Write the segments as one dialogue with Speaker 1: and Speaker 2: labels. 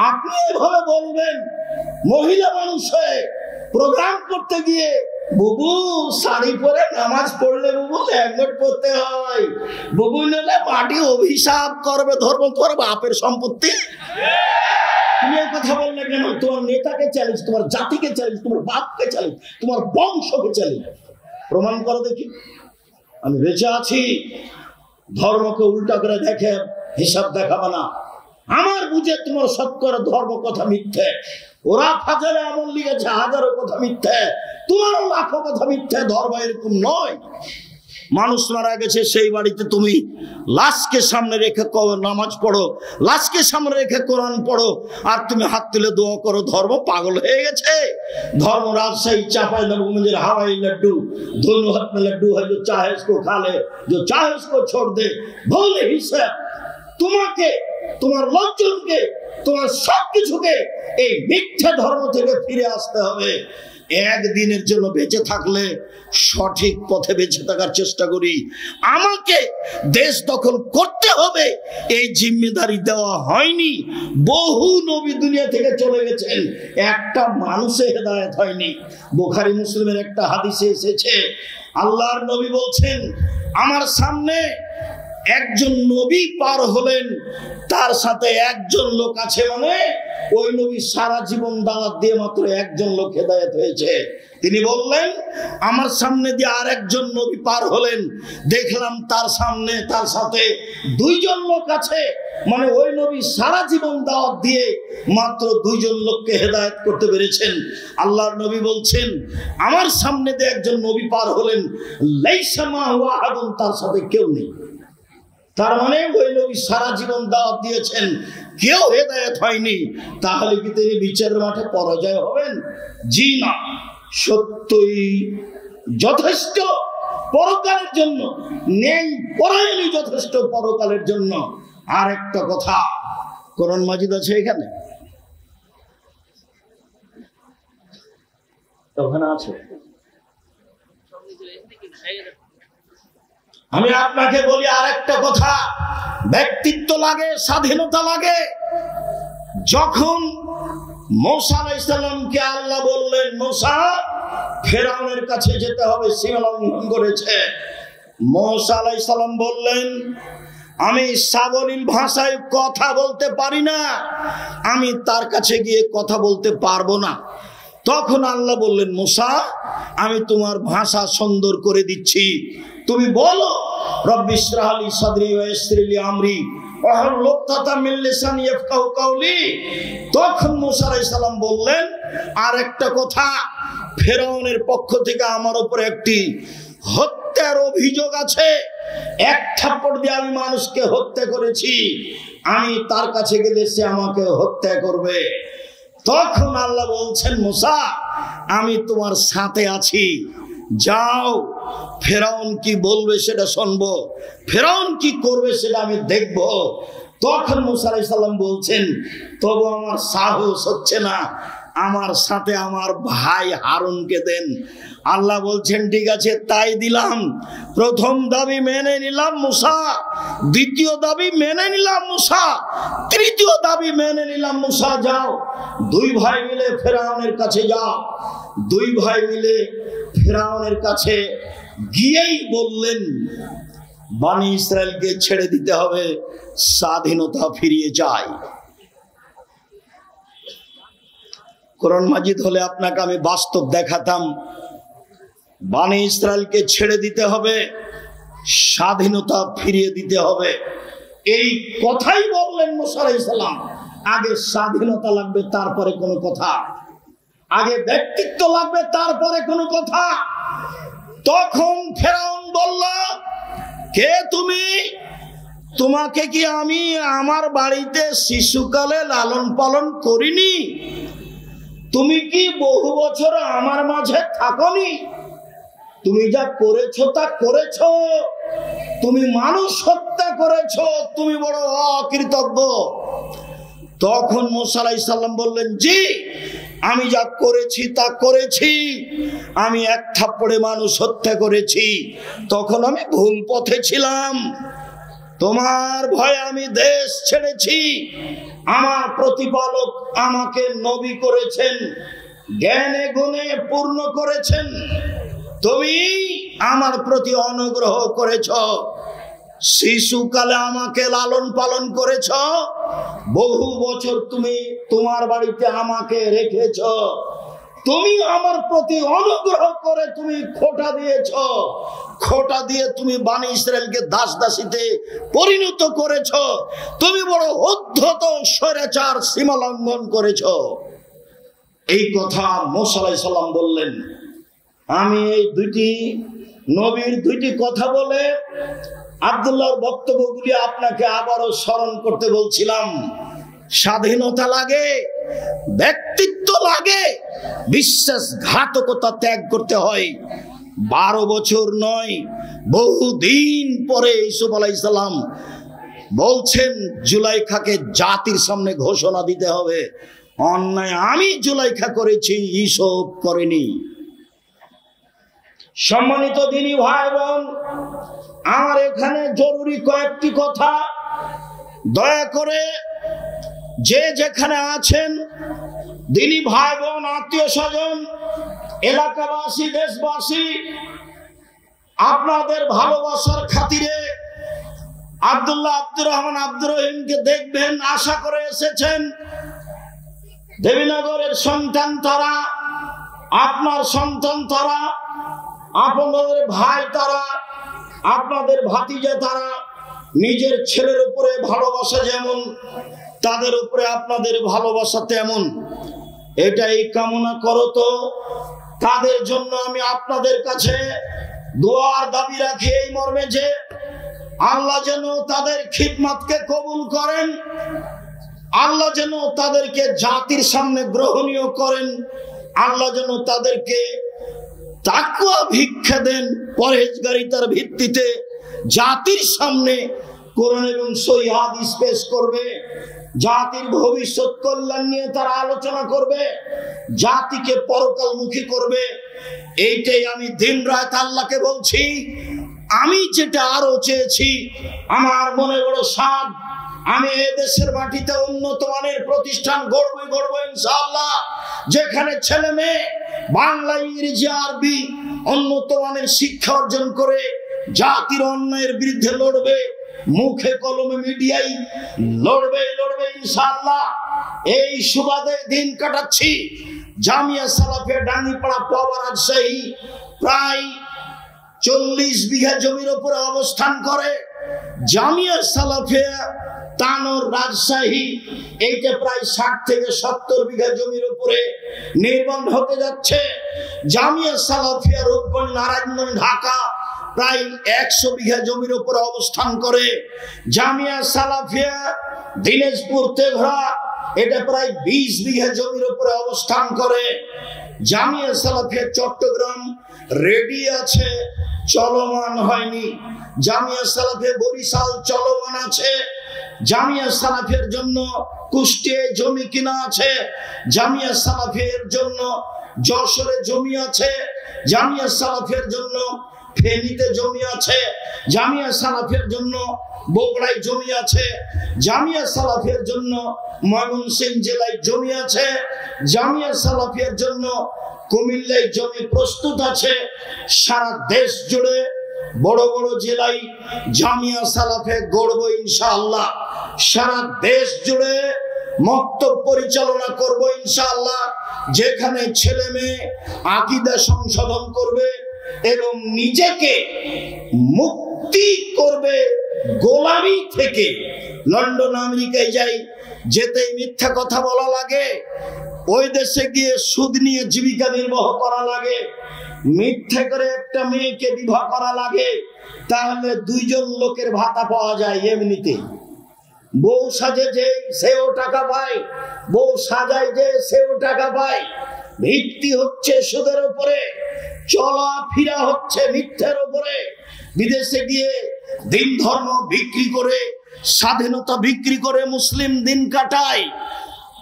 Speaker 1: আপনি এভাবে বলবেন মহিলা মানুষ হয়ে প্রোগ্রাম করতে গিয়ে, বুবু শাড়ি পরে নামাজ পড়লে বুবু ল্যাঙ্গট পড়তে হয়, বুবু নিলে মাটি অভিশাপ করবে, ধর্ম করবে বাপের সম্পত্তি। তুমি এই কথা বললে কেন? তোমার নেতাকে চ্যালেঞ্জ, তোমার জাতিকে চ্যালেঞ্জ, তোমার বাপকে চ্যালেঞ্জ, তোমার বংশকে চ্যালেঞ্জ। প্রমাণ করো দেখি আমি বেঁচে আছি। ধর্মকে উল্টা করে দেখে হিসাব দেখাবে না। আমার বুঝে তোমার শতকরা ধর্ম কথা মিথ্যে। ওরা হাজারে আমল লিখেছে, হাজারো কথা মিথ্যে, তোমারও লাখো কথা মিথ্যে। ধর্ম এরকম নয়। মানুষ মারা গেছে, সেই বাড়িতে তুমি লাশকে সামনে রেখে নামাজ পড়ো, লাশকে সামনে রেখে কোরআন পড়ো, আর তুমি হাত তুলে দোয়া করো। ধর্ম পাগল হয়ে গেছে। ধর্ম রাজশাহী চাপাই নবগঞ্জের হাওয়াই লাড্ডু, दोनों हाथ में लड्डू है, जो चाहे उसको खा ले, जो चाहे उसको छोड़ दे। भूल हिसाब তোমাকে, তোমার লোকজনকে, তোমার সবকিছুকে এই মিথ্যা ধর্ম থেকে ফিরে আসতে হবে। একদিনের জন্য বেঁচে থাকলে সঠিক পথে বেঁচে থাকার চেষ্টা করি। আমাকে দেশ দখল করতে হবে এই জিম্মেদারি দেওয়া হয়নি। বহু নবী দুনিয়া থেকে চলে গেছেন, একটা মানুষে হেদায়েত হয়নি। বুখারী মুসলিমের একটা হাদিসে এসেছে, আল্লাহর নবী বলছেন, আমার সামনে একজন নবী পার হলেন, তার সাথে একজন লোক আছে, মানে ওই নবী সারা জীবন দাওয়াত দিয়ে মাত্র একজন লোক হেদায়েত হয়েছে। তিনি বললেন, আমার সামনে দিয়ে আর একজন নবী পার হলেন, দেখলাম তার সামনে তার সাথে দুইজন লোক আছে, মানে ওই নবী সারা জীবন দাওয়াত দিয়ে মাত্র দুইজন লোককে হেদায়েত করতে পেরেছেন। আল্লাহর নবী বলছেন, আমার সামনে দিয়ে একজন নবী পার হলেন, লাইসা মাহু আহাদুন, তার সাথে কেউ নেই। তার মানে ওই নবী সারা জীবন দাওয়াত দিয়েছেন, কেউ হেদায়েত হয়নি। তাহলে কি তিনি বিচারের মাঠে পরাজয় হবেন? জি না, সত্যই যথেষ্ট পরকালের জন্য, নেই পরায়ণই যথেষ্ট পরকালের জন্য। আর একটা কথা, কোরআন মাজিদ আছে এখানে, ওখানে আছে। আমি আপনাকে বলি আর একটা কথা, ব্যক্তিত্ব লাগে, স্বাধীনতা লাগে। যখন মূসা আলাইহিস সালামকে আল্লাহ বললেন, মূসা ফেরাউনের কাছে যেতে হবে, সীমা লঙ্ঘন করেছে। মূসা আলাইহিস সালাম বললেন, আমি সাবলীল ভাষায় কথা বলতে পারি না, আমি তার কাছে গিয়ে কথা বলতে পারবো না। তখন আল্লাহ বললেন, মূসা আমি তোমার ভাষা সুন্দর করে দিচ্ছি, তুমি বলো রব্বি ইশরাহ লি সাদরি ওয়া ইয়াসসির লি আমরি ওয়াহলুল উকদাতাম মিন লিসানি ইয়াফকাহু কাওলি। তখন মূসা আলাইহিস সালাম বললেন, আর একটা কথা, ফেরাউনের পক্ষ থেকে আমার উপর একটি হত্যার অভিযোগ আছে। এক থাপ্পড় দিয়ে আমি মানুষকে হত্যা করেছি, আমি তার কাছে গেলে সে আমাকে হত্যা করবে। তখন আল্লাহ বলছেন, মূসা আমি তোমার সাথে আছি, যাও, ফেরাউন কি বলবে সেটা শুনবো, ফেরাউন কি করবে সেটা আমি দেখব। তখন মূসা আলাইহিস সালাম বলছেন, তবু আমার সাহস হচ্ছে না, আমার সাথে আমার ভাই হারুনকে দেন। আল্লাহ বলছেন, ঠিক আছে তাই দিলাম। প্রথম দাবি মেনে নিলাম মূসা, দ্বিতীয় দাবি মেনে নিলাম মূসা, তৃতীয় দাবি মেনে নিলাম মূসা, যাও দুই ভাই মিলে ফেরাউনের কাছে যাও। দুই ভাই মিলে ফেরাউনের কাছে গিয়েই বললেন, বনি ইসরায়েলকে ছেড়ে দিতে হবে, স্বাধীনতা ফিরিয়ে যায়। কোরআন মাজিদ হলে আপনাকে আমি বাস্তব দেখাতাম, বনি ইসরায়েলকে ছেড়ে দিতে হবে, স্বাধীনতা ফিরিয়ে দিতে হবে। এই কথাই বললেন মূসা আলাইহিস সালাম। আগে স্বাধীনতা লাগবে, তারপরে কোনো কথা, আগে ব্যক্তিত্ব লাগবে, তারপরে কোনো কথা। তখন ফেরাউন বলল, কে তুমি? তোমাকে কি আমি আমার বাড়িতে শিশুকালে লালন পালন করিনি? তুমি কি বহু বছর আমার মাঝে থাকনি? তুমি যা করেছো তা করেছো, তুমি মানুষ হত্যা করেছো, তুমি বড় অকৃতজ্ঞ। তখন মূসা আলাইহিস সালাম বললেন, জি আমি যা করেছি তা করেছি, আমি এক থাপ্পড়ে মানুষ হত্যা করেছি, তখন আমি ভুল পথে ছিলাম। তোমার ভয়ে আমি দেশ ছেড়েছি। আমার প্রতিপালক আমাকে নবী করেছেন, জ্ঞানে গুণে পূর্ণ করেছেন। তুমি আমার প্রতি অনুগ্রহ করেছ, শিশুকালে আমাকে লালন পালন করেছ, বহু বছর তুমি তোমার বাড়িতে আমাকে রেখেছ। তুমি আমার প্রতি অনুগ্রহ করে তুমি খোঁটা দিয়েছ, খোঁটা দিয়ে তুমি বনী ইসরায়েলকে দাস দাসীতে পরিণত করেছ। তুমি বড় উদ্ধত স্বৈরাচার সীমা লঙ্ঘন করেছ। এই কথা মুসা আলাইহিস সালাম বললেন। আমি এই দুইটি নবীর দুইটি কথা বলে আব্দুল্লাহর বক্তব্যগুলি আপনাকে আবারও স্মরণ করতে বলছিলাম। স্বাধীনতা লাগে, ব্যক্তিত্ব লাগে, বিশ্বাসঘাতকতা ত্যাগ করতে হয়। 12 বছর নয়, বহুদিন পরে ইউসুফ আলাইহিস সালাম বলছেন জুলাইখাকে জাতির সামনে ঘোষণা দিতে হবে, অন্যায় আমি জুলাইখা করেছি, ইউসুফ করেনি। সম্মানিত দিনী ভাই বোন, আমার এখানে জরুরি কয়েকটি কথা, দয়া করে যে যেখানে আছেন দিনী ভাই বোন, আত্মীয় স্বজন, এলাকাবাসী, দেশবাসী, আপনাদের ভালোবাসার খাতিরে আব্দুল্লাহ আব্দুর রহমান আব্দুর রহিমকে দেখবেন আশা করে এসেছেন। দেবীনগরের সন্তান তারা, আপনার সন্তান তারা, আপনাদের ভাই তারা, আপনাদের ভাতিজা তারা। নিজের ছেলের উপরে ভালোবাসা যেমন, তাদের উপরে আপনাদের ভালোবাসা তেমন। এটাই কামনা করো তো তাদের জন্য আমি আপনাদের কাছে দোয়ার দাবি রাখি এই মর্মে যে আল্লাহ যেন তাদের খিদমতকে কবুল করেন, আল্লাহ যেন তাদেরকে জাতির সামনে গ্রহণীয় করেন, আল্লাহ যেন তাদেরকে তাকওয়া ভিক্ষা দেন, পরহেজগারিতার ভিত্তিতে জাতির সামনে কোরআন এবং সহিহ হাদিস পেশ করবে, জাতির ভবিষ্যৎ কল্যাণ নিয়ে তারা আলোচনা করবে, জাতিকে পরকালমুখী করবে। এইটাই আমি দিন রাত আল্লাহকে বলছি। আমি যেটা আরো চেয়েছি, আমার মনে বড় সাধ, আমি এই দেশের মাটিতে উন্নত মানের প্রতিষ্ঠান গড়ব ইনশাআল্লাহ, যেখানে ছেলে মেয়ে বাংলা, ইংরেজি, আরবি উন্নত মানের শিক্ষা অর্জন করে জাতির অন্যায়ের বিরুদ্ধে লড়বে, মুখে কলমে মিডিয়ায় লড়বে ইনশাআল্লাহ। এই সুবাদে দিন কাটাচ্ছি। জামিয়া সালাফিয়া ডাঙ্গিপাড়া পাওয়া রাজশাহী প্রায় 40 বিঘা জমির উপরে অবস্থান করে। জামিয়া সালাফিয়া তানোর রাজশাহী, এইটা প্রায় 60 থেকে 70 বিঘা জমির উপরে নির্মাণ হতে যাচ্ছে। জামিয়া সালাফিয়া রূপগঞ্জ, নারায়ণগঞ্জ, ঢাকা প্রায় 100 বিঘা জমির উপরে অবস্থান করে। জামিয়া সালাফিয়া দিনাজপুর তেঘরা, এটা প্রায় 20 বিঘা জমির উপরে অবস্থান করে। জামিয়া সালাফিয়া চট্টগ্রাম রেডি আছে, চলমান হয়নি। জামিয়া সালাফিয়া বরিশাল চলমান আছে। জামিয়া সালাফিয়ার জন্য কুষ্টিয়ায় জমি কিনা আছে। জামিয়া সালাফিয়ার জন্য যশোরে জমি আছে। জামিয়া সালাফিয়ার জন্য ফেনীতে জমি আছে। জামিয়া সালাফিয়ার জন্য বগুড়ায় জমি আছে। জামিয়া সালাফিয়ার জন্য ময়মনসিংহ জেলায় জমি আছে। জামিয়া সালাফিয়ার জন্য কুমিল্লায় জমি প্রস্তুত আছে। সারা দেশ জুড়ে বড় বড় জেলায় জামিয়া সালাফিয়া গড়ব ইনশাআল্লাহ। সারা দেশ জুড়ে মক্তব পরিচালনা করব ইনশাআল্লাহ, যেখানে ছেলে মেয়ে আকীদা সংশোধন করবে এবং নিজেকে মুক্তি করবে গোলামি থেকে। লন্ডন আমেরিকায় যাই, যেতেই মিথ্যা কথা বলা লাগে, ওই দেশে গিয়ে সুদ নিয়ে জীবিকা নির্বাহ করা লাগে, মিথ্যা করে একটা মেয়েকে বিবাহ করা লাগে, তাহলে 2 জন লোকের ভাতা পাওয়া যায় এমনিতে। বউ সাজে যে সেও টাকা পায়, বউ সাজায় যে সেও টাকা পায়। ভিত্তি হচ্ছে সুদের উপরে, চলা ফিরা হচ্ছে মিথ্যার উপরে। বিদেশে গিয়ে দিন ধর্ম বিক্রি করে, স্বাধীনতা বিক্রি করে মুসলিম দিন কাটায়।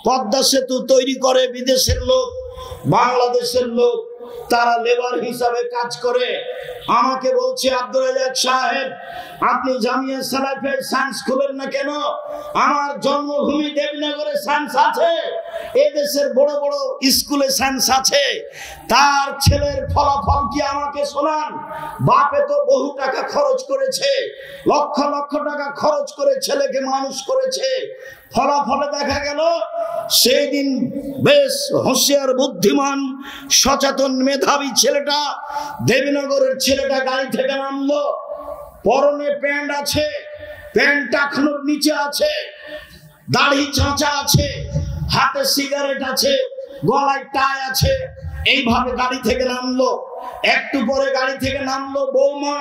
Speaker 1: পদ্মা সেতু তৈরি করে বিদেশের লোক, বাংলাদেশের লোক তারা লেবার হিসাবে কাজ করে। আমাকে বলছে, আব্দুল রাজ্জাক সাহেব, আপনি জামিয়া সালাফে সায়েন্স খুলেন না কেন? আমার জন্মভূমি দেবনগরে সায়েন্স আছে, এদেশের বড় বড় স্কুলে সায়েন্স আছে, তার ছেলের ফলাফল কি আমাকে শোনান। বাপে তো বহু টাকা খরচ করেছে, লক্ষ লক্ষ টাকা খরচ করে ছেলেকে মানুষ করেছে, ফলাফলে দেখা গেল সেই দিন বেশ হুঁশিয়ার বুদ্ধিমান সচেতন মেধাবী ছেলেটা, দেবীনগরের ছেলেটা গাড়ি থেকে নামলো, পরনে প্যান্ট আছে, প্যান্ট টাকনোর নিচে আছে, দাড়ি চাঁচা আছে, হাতে সিগারেট আছে, গলায় টাই আছে, এইভাবে গাড়ি থেকে নামলো। একটু পরে গাড়ি থেকে নামলো বৌমা,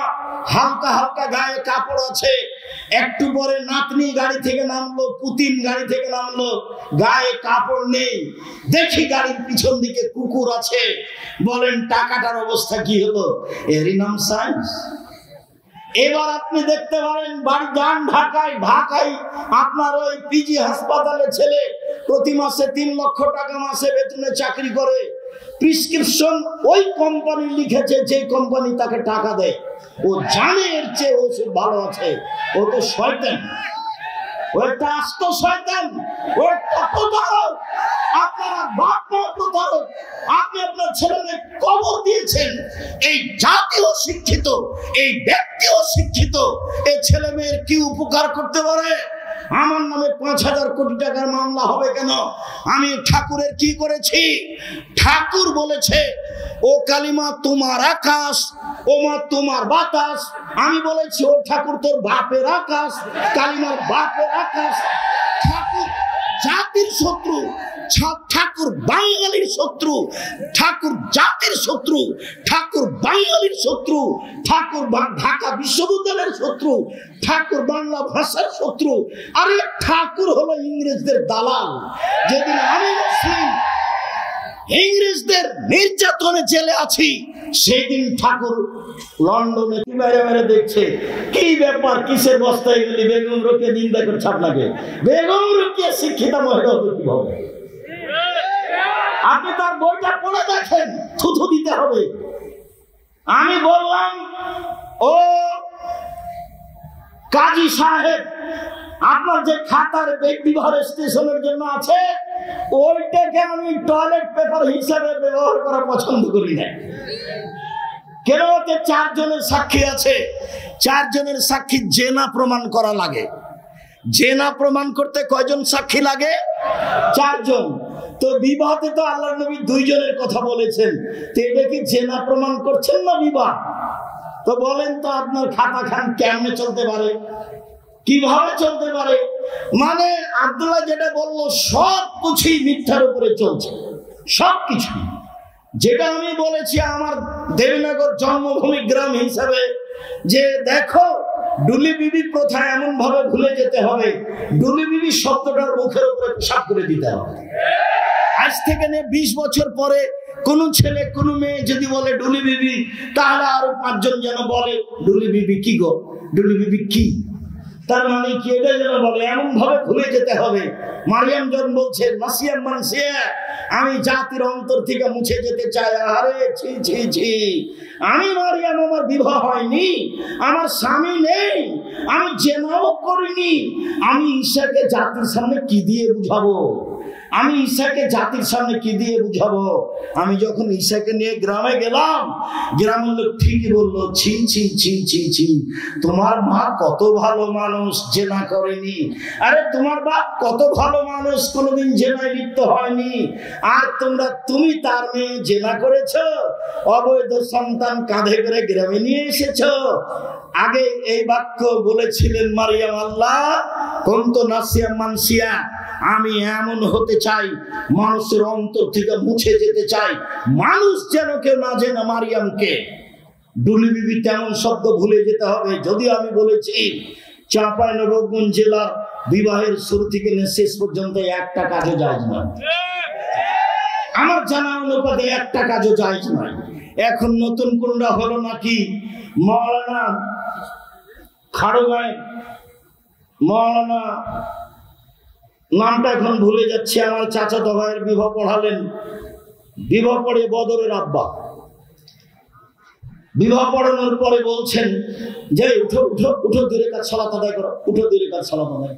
Speaker 1: হালকা হালকা গায়ে কাপড় আছে। একটু পরে নাতনি গাড়ি থেকে নামলো, পুতিন গাড়ি থেকে নামলো, গায়ে কাপড় নেই। দেখি গাড়ির পিছন দিকে কুকুর আছে। বলেন টাকাটার অবস্থা কি হলো? এরই নাম সায়েন্স। এবার আপনি দেখতে পারেন বাড়ি যান ঢাকায়, ঢাকায় আপনার ওই পিজি হাসপাতালে ছেলে প্রতি মাসে 3 লক্ষ টাকা মাসে বেতনে চাকরি করে। প্রেসক্রিপশন ওই কোম্পানি লিখেছে যে কোম্পানি তাকে টাকা দেয়। ও জানে এর চেয়ে ওষুধ ভালো আছে। ও তো শয়তান, ও একটা আস্ত শয়তান, ও একটা প্রতারক। আপনারা বাপ মা প্রতারক। আপনি আপনার ছেলেকে কবর দিয়েছেন। এই জাতিও শিক্ষিত, এই ব্যক্তিও শিক্ষিত। এই ছেলে মেয়ের কি উপকার করতে পারে? আমার নামে 5,000 কোটি টাকার মামলা হবে কেন? আমি ঠাকুরের কি করেছি? ঠাকুর বলেছে, ও কালিমা তোমার আকাশ, ও মা তোমার বাতাস। আমি বলেছি, ও ঠাকুর তোর বাপের আকাশ, কালিমার বাপের আকাশ। ঠাকুর জাতির শত্রু, ঠাকুর বাঙালির শত্রু, ঠাকুর জাতির শত্রু, ঠাকুর বাঙালির শত্রু, ঠাকুর ঢাকা বিশ্ববিদ্যালয়ের শত্রু, ঠাকুর বাংলা ভাষার শত্রু। আরে ঠাকুর হলো ইংরেজদের দালাল। যেদিন আমি মুসলিম ইংরেজদের নির্যাতনে জেলে আছি, সেই দিন ঠাকুর লন্ডনে মেরে মেরে দেখছে কি ব্যাপার, কিসের বস্তায় এগুলি? বেগম রোকেয়া নিন্দা করছে আপনাকে। বেগম রোকেয়া শিক্ষিতা মহিলা হতো কিভাবে? আপনি তার বইটা পড়ে দেখেন, থুথু দিতে হবে। আমি বললাম, ও কাজী সাহেব, আপনার যে খাতার ব্যক্তিগত স্টেশনের জন্য আছে, ওইটাকে আমি টয়লেট পেপার হিসাবে ব্যবহার করা পছন্দ করি না। কেন? ওতে 4 জনের সাক্ষী আছে। 4 জনের সাক্ষী জেনা প্রমাণ করা লাগে। জেনা প্রমাণ করতে কয়জন সাক্ষী লাগে? 4 জন। তো বিবাহতে তো আল্লাহর নবী 2 জনের কথা বলেছেন। তো এটা কি জেনা প্রমাণ করছেন না বিবাহ? তো বলেন তো আপনার খাতা খান কেমনে চলতে পারে? কিভাবে চলতে পারে? মানে আব্দুল্লাহ যেটা বললো সব কিছুই মিথ্যার উপরে চলছে, সবকিছু। যেটা আমি বলেছি আমার দেবনগর জন্মভূমি গ্রাম হিসাবে, যে দেখো ডুলি বিবি প্রথা এমন ভাবে ভুলে যেতে হবে, ডুলি বিবি শব্দটার মুখের উপরে পেশাব করে দিতে হবে। আজ থেকে নিয়ে 20 বছর পরে কোন ছেলে কোন মেয়ে যদি বলে ডুলি বিবি, তাহলে আরো 5 জন যেন বলে ডুলি বিবি কি গো, ডুলি বিবি কি? তার মানে কি? এটা যেন বলে, এমন ভাবে ভুলে যেতে হবে। মারিয়াম জন বলছে, মাসিয়াম মানসিয়া, আমি জাতির অন্তর থেকে মুছে যেতে চাই। আরে ছি ছি ছি, আমি মারিয়াম, আমার বিবাহ হয়নি, আমার স্বামী নেই, আমি জেনাও করিনি। আমি ঈশাকে জাতির সামনে কি দিয়ে বুঝাবো? আমি ঈশাকে জাতির সামনে কি দিয়ে বুঝাবো? আমি যখন ঈশাকে নিয়ে গ্রামে গেলাম, গ্রামের লোক ঠিকই বললো, ছি ছি ছি ছি ছি, তোমার মা কত ভালো মানুষ, জেনা করেনি। আরে তোমার বাপ কত ভালো মানুষ, কোনোদিন জেনায় লিপ্ত হয়নি। আর তুমি তার মেয়ে জেনা করেছো, অবৈধ সন্তান কাঁধে করে গ্রামে নিয়ে এসেছো। আগে এই বাক্য বলেছিলেন মারিয়াম, আল্লাহ কুনতু নাসিয়াম মানসিয়া, আমি এমন হতে চাই, মানুষের অন্তর থেকে মুছে যেতে চাই, মানুষ যেন কেউ না জেনে মারিয়ামকে। ডুলি বিবি তেমন শব্দ ভুলে যেতে হবে। যদিও আমি বলেছি চাঁপাইনবাবগঞ্জ জেলার বিবাহের শুরু থেকে শেষ পর্যন্ত একটা কাজও জায়েজ নয়, আমার জানা অনুপাতে একটা কাজও জায়েজ নয়। এখন নতুন কোনটা হলো নাকি, মৌলানা খাড়গাঁয়, মৌলানা নামটা এখন ভুলে যাচ্ছে, আমার চাচাতো ভাইয়ের বিবাহ পড়ালেন। বিবাহ পড়ে বদরের আব্বা, বিবাহ পড়ানোর পরে বলছেন যে উঠো উঠো উঠো, 2 রাকাত সালাত আদায় করো, উঠো 2 রাকাত সালাত আদায়।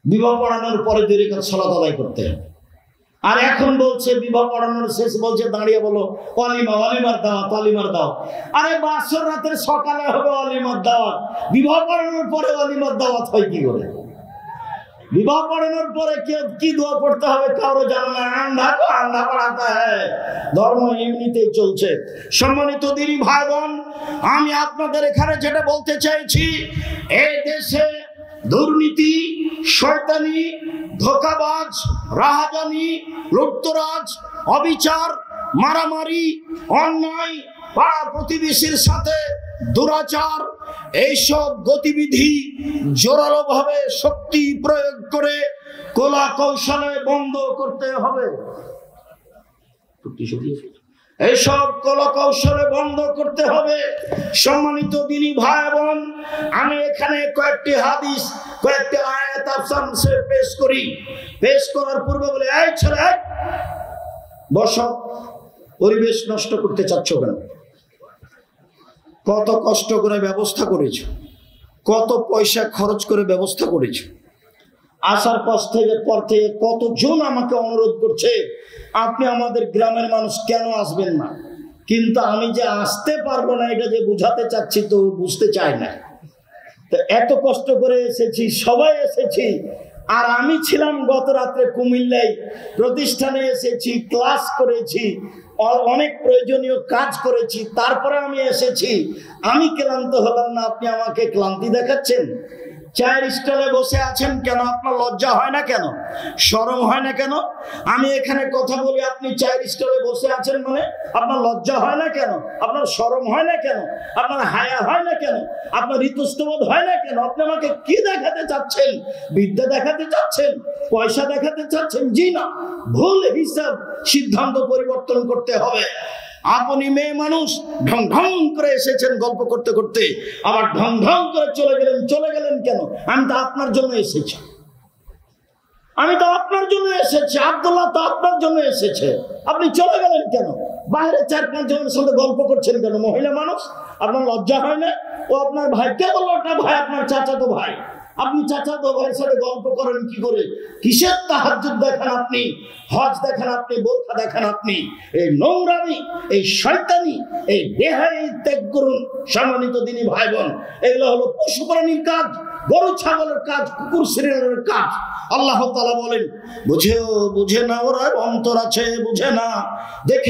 Speaker 1: বিবাহ পড়ানোর পরে 2 রাকাত সালাত আদায় করতে। আর এখন বলছে বিবাহ পড়ানোর শেষ বলছে দাঁড়িয়ে বলো ওয়ালিমা, ওয়ালিমার দাওয়াত, ওয়ালিমার দাওয়াত। আরে বাসর রাতের সকালে হবে ওয়ালিমার দাওয়াত, বিবাহ পড়ানোর পরে ওয়ালিমার দাওয়াত হয় কি করে? বিবাহ পড়ানোর পরে কি দোয়া পড়তে হবে কারো জানো না? আন্ধা পড়াতে হয়। ধর্ম এমনিতেই চলছে। সম্মানিত দিনী ভাই বোন, আমি আপনাদের এখানে যেটা বলতে চাইছি, এই দেশে দুর্নীতি, শয়তানি, ধোঁকাবাজ, রাহাজানি, লুটতরাজ, অবিচার, মারামারি, অন্যায়, পাড়া প্রতিবেশীর সাথে দুরাচার, এইসব গতিবিধি জোরালো ভাবে শক্তি প্রয়োগ করে কলা কৌশলে বন্ধ করতে হবে। এইসব কলা কৌশলে বন্ধ করতে হবে। সম্মানিত দিনী ভাই বোন, আমি এখানে কয়েকটি হাদিস, কয়েকটি আয়াত আফসানসে পেশ করি। পেশ করার পূর্বে বলে, এই ছেলে বসো, পরিবেশ নষ্ট করতে চাচ্ছ কেন? কত কষ্ট করে ব্যবস্থা করেছো, কত পয়সা খরচ করে ব্যবস্থা করেছো। আসার পর থেকে কতজন আমাকে অনুরোধ করছে আপনি আমাদের গ্রামের মানুষ কেন আসবেন না, কিন্তু আমি যে আসতে পারবো না এটা যে বুঝাতে চাচ্ছি তো বুঝতে চাই না। তো এত কষ্ট করে এসেছি, সবাই এসেছি। আর আমি ছিলাম গত রাত্রে কুমিল্লায়, প্রতিষ্ঠানে এসেছি, ক্লাস করেছি, অনেক প্রয়োজনীয় কাজ করেছি, তারপরে আমি এসেছি। আমি ক্লান্ত হলাম না, আপনি আমাকে ক্লান্তি দেখাচ্ছেন? চায়ের স্টলে বসে আছেন কেন? আপনার লজ্জা হয় না কেন? শরম হয় না কেন? আমি এখানে কথা বলি, আপনি চায়ের স্টলে বসে আছেন মানে আপনার লজ্জা হয় না কেন? আপনার শরম হয় না কেন? আপনার হায়া হয় না কেন? আপনার ইতস্তবোধ হয় না কেন? আপনি আমাকে কি দেখাতে চাচ্ছেন? বিদ্যা দেখাতে চাচ্ছেন? পয়সা দেখাতে চাচ্ছেন? জি না, ভুল হিসাব, সিদ্ধান্ত পরিবর্তন করতে হবে। আপনি মেয়ে মানুষ, ঢং ঢং করে এসেছেন গল্প করতে করতে, আবার ঢং ঢং করে চলে গেলেন কেন? আমি তো আপনার জন্য এসেছি, আব্দুল্লাহ তো আপনার জন্য এসেছে, আপনি চলে গেলেন কেন? বাইরে 4-5 জনের সাথে গল্প করছেন কেন? মহিলা মানুষ, আপনার লজ্জা হয় না? ও আপনার ভাই, কে বললো ওটা ভাই? আপনার চাচাতো ভাই। আপনি চাচাতো ভাইয়ের সাথে গল্প করেন কি করে? কিসের তাহাজ্জুদ দেখেন আপনি, হজ দেখেন আপনি, বোরখা দেখেন আপনি? এই নোংরামি, এই শয়তানি, এই বেহায়াই ত্যাগ করুন। সম্মানিত দিনী ভাই বোন, এগুলো হলো পশু প্রাণীর কাজ, গরু ছাগলের কাজ, কুকুর শ্রেণীর কাজ। আল্লাহ তাআলা বলেন, বুঝে না ওরা, অন্তর আছে বুঝে না, দেখে